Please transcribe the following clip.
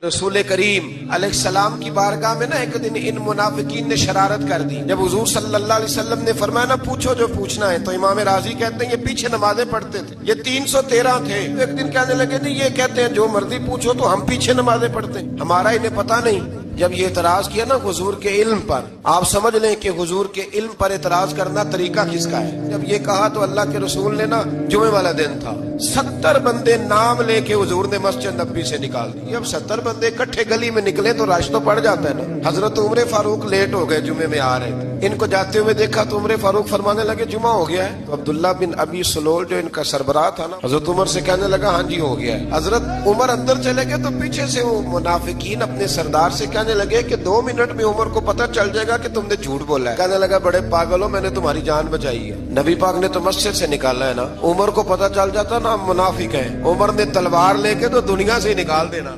रसूल करीम अलैहिस्सलाम की बारगाह में ना एक दिन इन मुनाफिकीन ने शरारत कर दी। जब हुजूर सल्लल्लाहु अलैहि वसल्लम ने फरमाया ना पूछो जो पूछना है, तो इमाम राजी कहते हैं ये पीछे नमाजें पढ़ते थे, ये 313 थे। एक दिन कहने लगे नहीं ये कहते हैं जो मर्जी पूछो तो हम पीछे नमाजें पढ़ते हैं, हमारा इन्हें पता नहीं। जब ये एतराज किया ना हुजूर के इल्म पर, आप समझ लें कि हुजूर के इल्म पर एतराज करना तरीका किसका है। जब ये कहा तो अल्लाह के रसूल ने ना, जुमे वाला दिन था, 70 बंदे नाम लेके हुजूर ने मस्जिद नबी से निकाल दी। अब 70 बंदे इकट्ठे गली में निकले तो रश तो पड़ जाता है ना। हजरत उमर फारूक लेट हो गए, जुमे में आ रहे थे। इनको जाते हुए देखा तो उमर फारूक फरमाने लगे जुमा हो गया है। तो अब्दुल्ला बिन अबी सुलोल जो इनका सरबराह था ना, हजरत उमर से कहने लगा हाँ जी हो गया है। हजरत उमर अंदर चले गए तो पीछे से वो मुनाफिकीन अपने सरदार से कहने लगे कि 2 मिनट में उमर को पता चल जाएगा कि तुमने झूठ बोला है। कहने लगा बड़े पागल हो, मैंने तुम्हारी जान बचाई है। नबी पाक ने तो मस्जिद से निकाला है ना, उमर को पता चल जाता ना मुनाफिक है, उमर ने तलवार लेके तो दुनिया से निकाल देना।